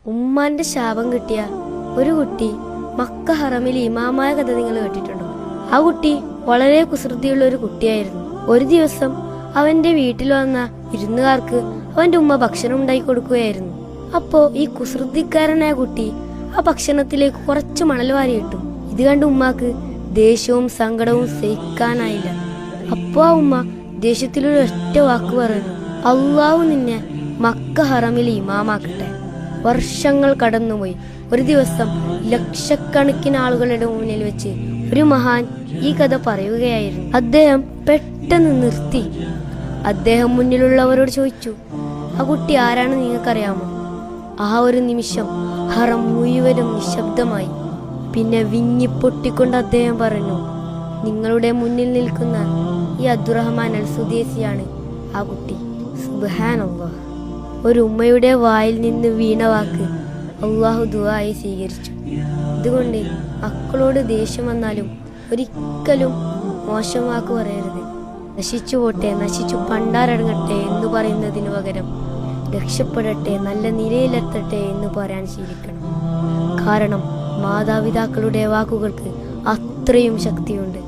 ഉമ്മാന്റെ ശാപം കിട്ടിയ ഒരു കുട്ടി മക്ക ഹറമിൽ ഇമാമായ കഥ നിങ്ങൾ കേട്ടിട്ടുണ്ടോ? ആ കുട്ടി വളരെ കുസൃതിയുള്ള ഒരു കുട്ടിയായിരുന്നു. ഒരു ദിവസം അവന്റെ വീട്ടിൽ വന്ന വിരുന്നുകാർക്ക് അവന്റെ ഉമ്മ ഭക്ഷണം ഉണ്ടാക്കി കൊടുക്കുകയായിരുന്നു. അപ്പോ ഈ കുസൃതിക്കാരനായ കുട്ടി ആ ഭക്ഷണത്തിലേക്ക് കുറച്ച് മണൽ വാരിയിട്ടു. ഇത് കണ്ട് ഉമ്മാക്ക് ദേഷ്യവും സങ്കടവും സഹിക്കാനായില്ല. അപ്പോ ആ ഉമ്മ ദേഷ്യത്തിലൊരു ഒറ്റ വാക്ക് പറഞ്ഞു, അള്ളാഹു നിന്നെ മക്ക ഹറമിൽ ഇമാമാക്കട്ടെ. വർഷങ്ങൾ കടന്നുപോയി. ഒരു ദിവസം ലക്ഷക്കണക്കിന് ആളുകളുടെ മുന്നിൽ വെച്ച് ഒരു മഹാൻ ഈ കഥ പറയുകയായിരുന്നു. അദ്ദേഹം പെട്ടെന്ന് നിർത്തി. അദ്ദേഹം മുന്നിലുള്ളവരോട് ചോദിച്ചു, ആ കുട്ടി ആരാണ് നിങ്ങൾക്കറിയാമോ? ആ ഒരു നിമിഷം ഹറം മുഴുവനും നിശബ്ദമായി. പിന്നെ വിങ്ങിപ്പൊട്ടിക്കൊണ്ട് അദ്ദേഹം പറഞ്ഞു, നിങ്ങളുടെ മുന്നിൽ നിൽക്കുന്ന ഈ അബ്ദുറഹ്മാൻ അൽ സുദേശിയാണ് ആ കുട്ടി. സുബ്ഹാനല്ലാഹ്. ഒരു ഉമ്മയുടെ വായിൽ നിന്ന് വീണ വാക്ക് അള്ളാഹു ദുആയി സ്വീകരിച്ചു. അതുകൊണ്ട് മക്കളോട് ദേഷ്യം വന്നാലും ഒരിക്കലും മോശം വാക്ക് പറയരുത്. നശിച്ചു പോട്ടെ, നശിച്ചു പണ്ടാരടങ്ങട്ടെ എന്ന് പറയുന്നതിനു പകരം രക്ഷപ്പെടട്ടെ, നല്ല നിലയിലെത്തട്ടെ എന്ന് പറയാൻ ശീലിക്കണം. കാരണം മാതാപിതാക്കളുടെ വാക്കുകൾക്ക് അത്രയും ശക്തിയുണ്ട്.